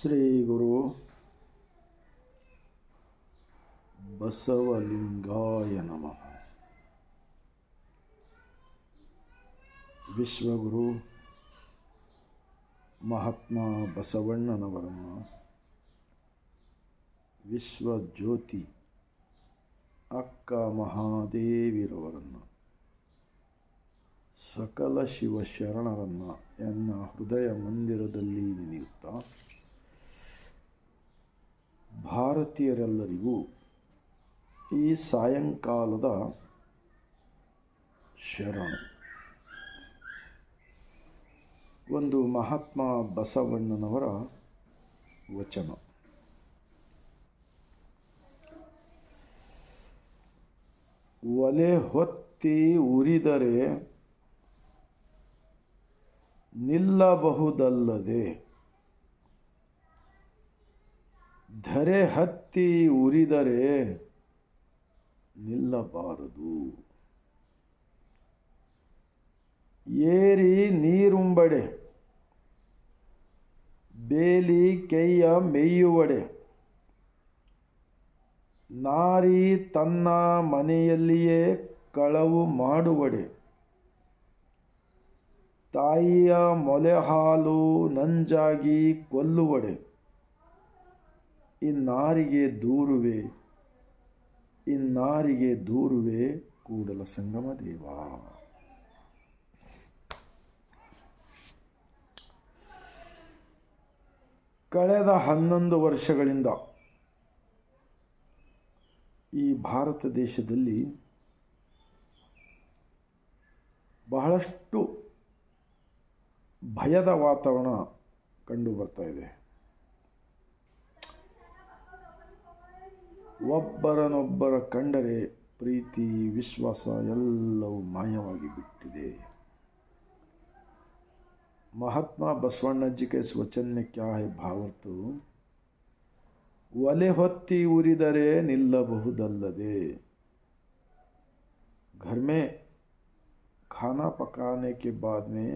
ಶ್ರೀ ಗುರು ಬಸವಲಿಂಗಾಯ ನಮಃ. ವಿಶ್ವಗುರು ಮಹಾತ್ಮ ಬಸವಣ್ಣನವರನ್ನು, ವಿಶ್ವಜ್ಯೋತಿ ಅಕ್ಕ ಮಹಾದೇವಿರವರನ್ನು, ಸಕಲ ಶಿವಶರಣರನ್ನು ಎನ್ನ ಹೃದಯ ಮಂದಿರದಲ್ಲಿ ನೆನೆಯುತ್ತಾ, ಭಾರತೀಯರೆಲ್ಲರಿಗೂ ಈ ಸಾಯಂಕಾಲದ ಶರಣು. ಒಂದು ಮಹಾತ್ಮ ಬಸವಣ್ಣನವರ ವಚನ. ಒಲೆ ಹೊತ್ತಿ ಉರಿದರೆ ನಿಲ್ಲಬಹುದಲ್ಲದೆ, ಧರೆ ಹತ್ತಿ ಉರಿದರೆ ನಿಲ್ಲಬಾರದು. ಏರಿ ನೀರುಂಬಡೆ ಬೇಲಿ ಕೈಯ ಮೇಯುವಡೆ, ನಾರಿ ತನ್ನ ಮನೆಯಲ್ಲಿಯೇ ಕಳವು ಮಾಡುವಡೆ, ತಾಯಿಯ ಮೊಲೆ ಹಾಲು ನಂಜಾಗಿ ಕೊಲ್ಲುವಡೆ, ಇನ್ನಾರಿಗೆ ದೂರುವೆ ಕೂಡಲ ಸಂಗಮ ದೇವ. ಕಳೆದ 11 ವರ್ಷಗಳಿಂದ ಈ ಭಾರತ ದೇಶದಲ್ಲಿ ಬಹಳಷ್ಟು ಭಯದ ವಾತಾವರಣ ಕಂಡು ಬರ್ತಾ ಇದೆ. ಒಬ್ಬರನ್ನೊಬ್ಬರ ಕಂಡರೆ ಪ್ರೀತಿ ವಿಶ್ವಾಸ ಎಲ್ಲವೂ ಮಾಯವಾಗಿ ಬಿಟ್ಟಿದೆ. महात्मा बसवण्ण जी के इस वचन में क्या है भावार्थ? ಒಲೆ ಹೊತ್ತಿ ಉರಿದರೆ ನಿಲ್ಲಬಹುದಲ್ಲದೆ, घर में खाना पकाने के बाद में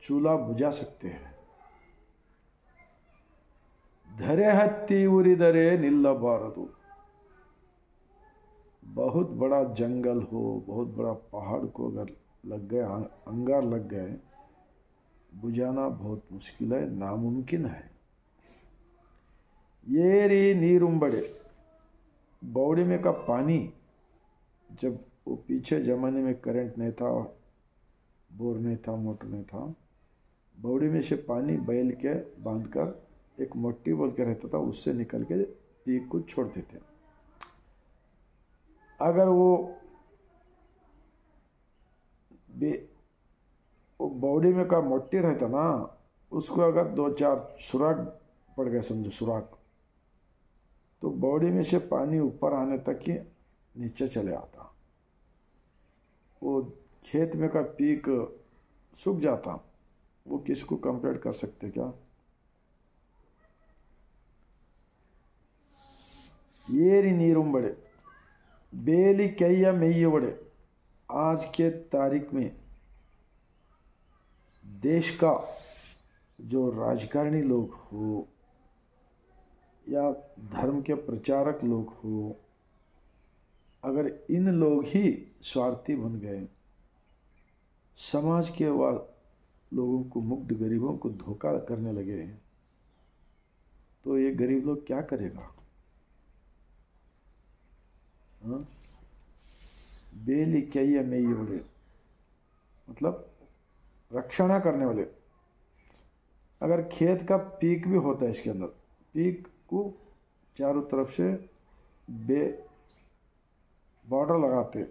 चूल्हा बुझा सकते हैं. धरे हत्ती उरिदरे निल्लबारदु. बहुत बड़ा जंगल हो, बहुत बड़ा पहाड़ को अगर लग गए, अंगार लग गए, बुझाना बहुत मुश्किल है, नामुमकिन है. येरी नीरुंबड़े, बौड़ी में का पानी, जब वो पीछे ज़माने में करंट नहीं था, बोर नहीं था, मोटर नहीं था, बौड़ी में से पानी बैल के बांधकर एक मोटी बोल के रहता था, उससे निकल के पीक को छोड़ते थे. अगर वो बॉडी में का मोटी रहता ना, उसको अगर 2-4 सुराख पड़ गए, समझो सुराख, तो बॉडी में से पानी ऊपर आने तक ही नीचे चले आता. वो खेत में का पीक सूख जाता. वो किसको कंपेयर कर सकते क्या? ಏರಿ ನೀರುಂಬಡೆ ಬೇಲಿ ಕೈಯ ಮೇಯುವಡೆ. आज के तारीख में देश का जो राजकारणी लोग हो या धर्म के प्रचारक लोग हो, अगर इन लोग ही स्वार्थी बन गए, समाज के लोगों को, मुग्ध गरीबों को धोखा करने लगे, तो ये गरीब लोग क्या करेगा? बेली कई मेयुवड़े मतलब रक्षणा करने वाले. अगर खेत का पीक भी होता है, इसके अंदर पीक को चारों तरफ से बॉर्डर लगाते,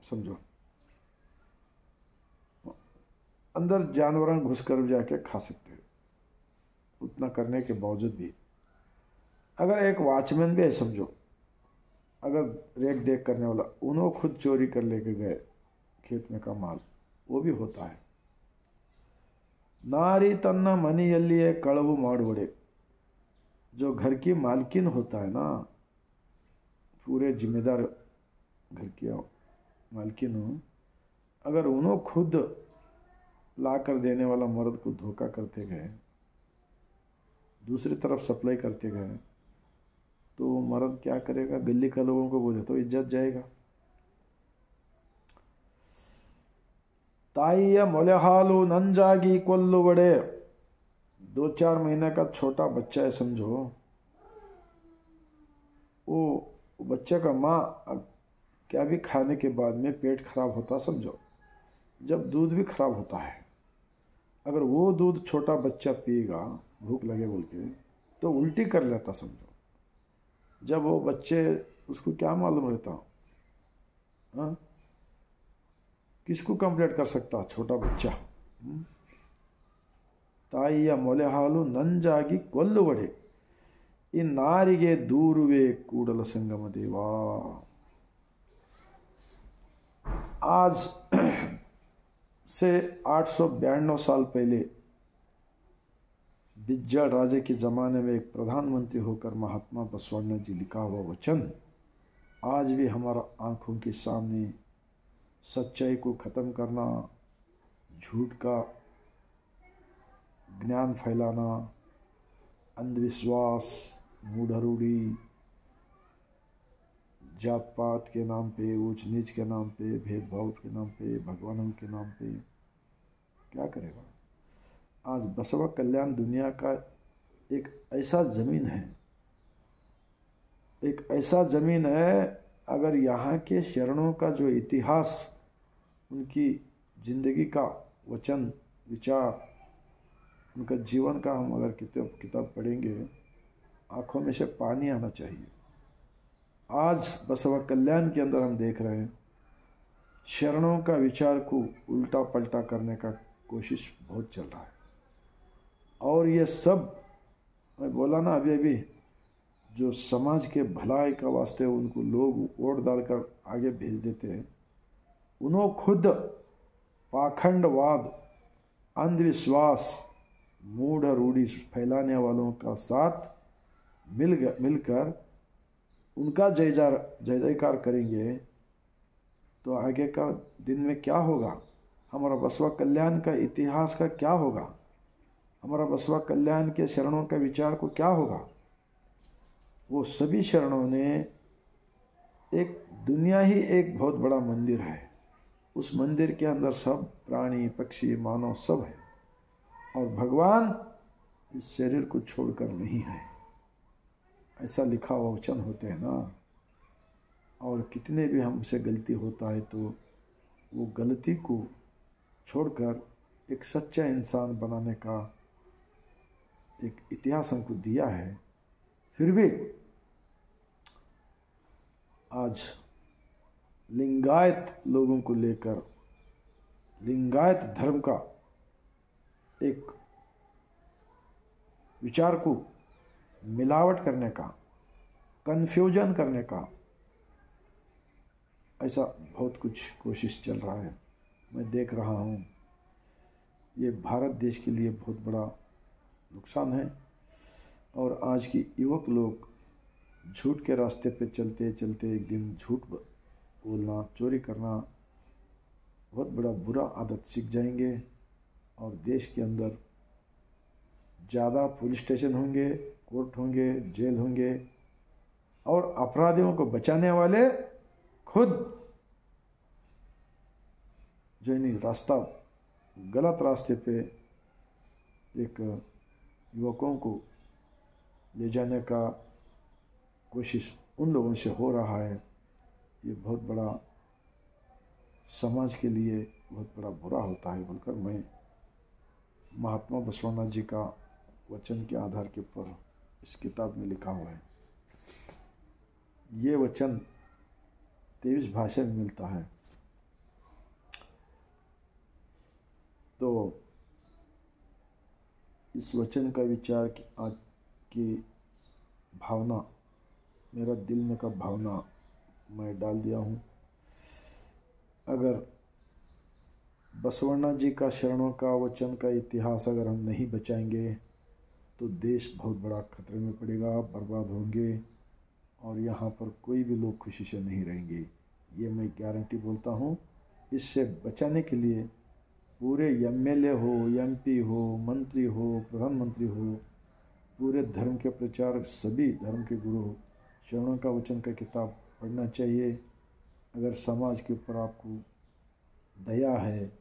समझो, अंदर जानवर घुसकर जाके खा सकते. उतना करने के बावजूद भी अगर एक वॉचमैन भी है, समझो, अगर रेख देख करने वाला, उन्होंने खुद चोरी कर लेके गए खेत में का माल, वो भी होता है. नारी तन्ना मನೆಯಲ್ಲಿಯೇ ಕಳವು ಮಾಡುವಡೆ. जो घर की मालकिन होता है ना, पूरे जिम्मेदार घर की मालकिन हो, अगर उन्होंने खुद ला कर देने वाला मर्द को धोखा करते गए, दूसरी तरफ सप्लाई करते गए तो वो मर्द क्या करेगा, गली का लोगों को बोले तो इज्जत जाएगा। ताइया मोले हालू नंजागी कोल्लू बड़े, 2-4 महीने का छोटा बच्चा है समझो, वो बच्चे का माँ क्या भी खाने के बाद में पेट खराब होता समझो, जब दूध भी खराब होता है, अगर वो दूध छोटा बच्चा पिएगा भूख लगे बोल के तो उल्टी कर लेता समझो। जब वो बच्चे, उसको क्या मालूम रहता, हाँ किसको कंप्लेंट कर सकता छोटा बच्चा। ताइಯ ಮೊಲೆ ಹಾಲು ನಂಜಾಗಿ ಕೊಲ್ಲುವಡೆ ಈ ನಾರಿಗೆ ದೂರುವೆ ಕೂಡಲ संगम देवा। आज से 892 साल पहले बिज्जल राजे के ज़माने में एक प्रधानमंत्री होकर महात्मा बसवण्णा जी लिखा हुआ वचन आज भी हमारा आंखों के सामने, सच्चाई को ख़त्म करना, झूठ का ज्ञान फैलाना, अंधविश्वास, मूढ़रूढ़ी, जात पात के नाम पे, ऊंच नीच के नाम पे, भेदभाव के नाम पे, भगवानों के नाम पे क्या करेगा। आज बसवा कल्याण दुनिया का एक ऐसा ज़मीन है, एक ऐसा ज़मीन है, अगर यहाँ के शरणों का जो इतिहास, उनकी ज़िंदगी का वचन विचार, उनका जीवन का हम अगर किताब पढ़ेंगे आँखों में से पानी आना चाहिए। आज बसवा कल्याण के अंदर हम देख रहे हैं शरणों का विचार को उल्टा पलटा करने का कोशिश बहुत चल रहा है। और ये सब मैं बोला ना अभी जो समाज के भलाई का वास्ते उनको लोग वोट डालकर आगे भेज देते हैं, उन्होंने खुद पाखंडवाद, अंधविश्वास, मूढ़ रूढ़ी फैलाने वालों का साथ मिलकर उनका जय जयकार करेंगे तो आगे का दिन में क्या होगा, हमारा बसवा कल्याण का इतिहास का क्या होगा, हमारा बसवा कल्याण के शरणों का विचार को क्या होगा। वो सभी शरणों ने एक दुनिया ही एक बहुत बड़ा मंदिर है, उस मंदिर के अंदर सब प्राणी पक्षी मानव सब है, और भगवान इस शरीर को छोड़कर नहीं है, ऐसा लिखा हुआ वचन होते हैं ना। और कितने भी हमसे गलती होता है तो वो गलती को छोड़कर एक सच्चा इंसान बनाने का एक इतिहास हमको दिया है। फिर भी आज लिंगायत लोगों को लेकर, लिंगायत धर्म का एक विचार को मिलावट करने का, कन्फ्यूजन करने का, ऐसा बहुत कुछ कोशिश चल रहा है। मैं देख रहा हूँ ये भारत देश के लिए बहुत बड़ा नुकसान है। और आज की युवक लोग झूठ के रास्ते पे चलते चलते एक दिन झूठ बोलना, चोरी करना बहुत बड़ा बुरा आदत सीख जाएंगे, और देश के अंदर ज़्यादा पुलिस स्टेशन होंगे, कोर्ट होंगे, जेल होंगे, और अपराधियों को बचाने वाले खुद जो नहीं रास्ता, गलत रास्ते पे एक युवकों को ले जाने का कोशिश उन लोगों से हो रहा है। ये बहुत बड़ा समाज के लिए बहुत बड़ा बुरा होता है बोलकर मैं महात्मा बसवण्णा जी का वचन के आधार के ऊपर इस किताब में लिखा हुआ है। ये वचन 23 भाषा में मिलता है। तो इस वचन का विचार की आज की भावना, मेरा दिल में का भावना मैं डाल दिया हूँ। अगर बसवण्णा जी का शरणों का वचन का इतिहास अगर हम नहीं बचाएंगे तो देश बहुत बड़ा खतरे में पड़ेगा, बर्बाद होंगे, और यहाँ पर कोई भी लोग खुशी से नहीं रहेंगे। ये मैं गारंटी बोलता हूँ। इससे बचाने के लिए पूरे एमएलए हो, एमपी हो, मंत्री हो, प्रधानमंत्री हो, पूरे धर्म के प्रचारक सभी धर्म के गुरु शरणों का वचन का किताब पढ़ना चाहिए। अगर समाज के ऊपर आपको दया है,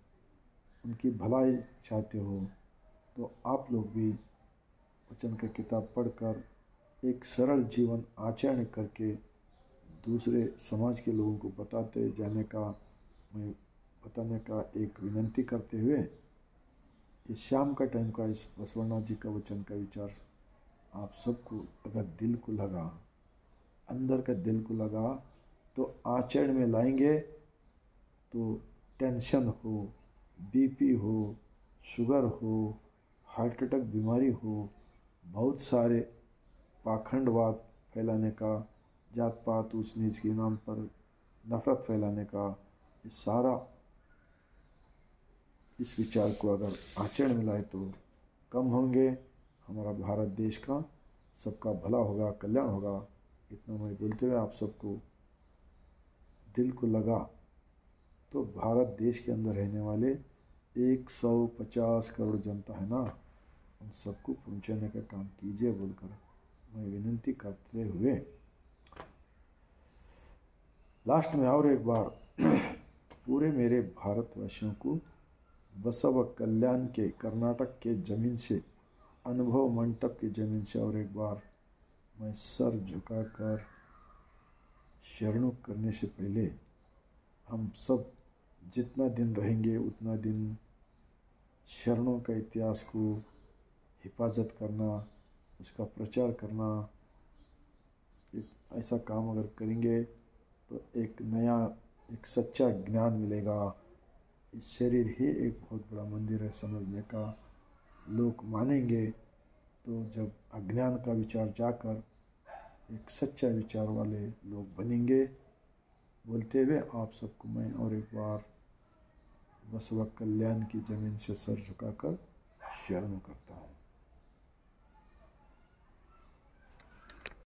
उनकी भलाई चाहते हो, तो आप लोग भी वचन का किताब पढ़कर एक सरल जीवन आचरण करके दूसरे समाज के लोगों को बताते जाने का मैं बताने का एक विनंती करते हुए, इस शाम का टाइम का इस बसवण्णा जी का वचन का विचार आप सबको अगर दिल को लगा, अंदर का दिल को लगा, तो आचरण में लाएंगे तो टेंशन हो, बीपी हो, शुगर हो, हार्ट अटैक बीमारी हो, बहुत सारे पाखंडवाद फैलाने का, जात पात ऊंच नीच के नाम पर नफरत फैलाने का, ये सारा इस विचार को अगर आचरण में लाए तो कम होंगे। हमारा भारत देश का सबका भला होगा, कल्याण होगा। इतना मैं बोलते हुए आप सबको दिल को लगा तो भारत देश के अंदर रहने वाले 150 करोड़ जनता है ना, उन सबको पहुंचाने का काम कीजिए बोलकर मैं विनंती करते हुए लास्ट में और एक बार पूरे मेरे भारतवासियों को बसव कल्याण के कर्नाटक के ज़मीन से, अनुभव मंडप की ज़मीन से और एक बार मैं सर झुकाकर शरणु करने से पहले हम सब जितना दिन रहेंगे उतना दिन शरणों का इतिहास को हिफाजत करना, उसका प्रचार करना, एक ऐसा काम अगर करेंगे तो एक नया, एक सच्चा ज्ञान मिलेगा। इस शरीर ही एक बहुत बड़ा मंदिर है समझने का लोग मानेंगे। तो जब अज्ञान का विचार जाकर एक सच्चा विचार वाले लोग बनेंगे। बोलते हुए आप सबको मैं और एक बार बसव कल्याण की ज़मीन से सर झुकाकर शरण करता हूँ।